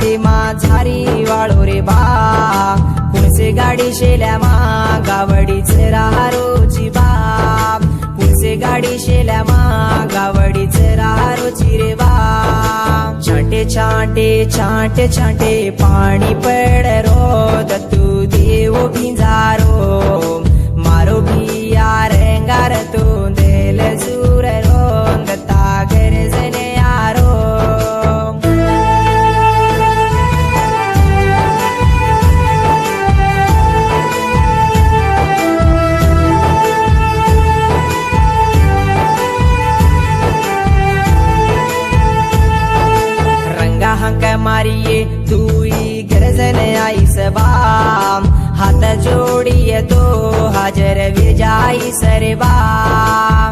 छाटे मा झारी वाळो रे बा पुणसे गाडी शेल्या मा गावडीच राहारोची बा पुणसे गाडी शेल्या मा गावडीच राहारोची रे बा छाटे छाटे छाटे छाटे पाणी पड रो दत्तू देव भिंजारो मारो भिया रेंगार तो देल सूर रो दत्ता गरजने यारो रंगा हंक मारिये तुई गरजन आई सबाम हात जोडिये तो हाजर विरजाई सरबा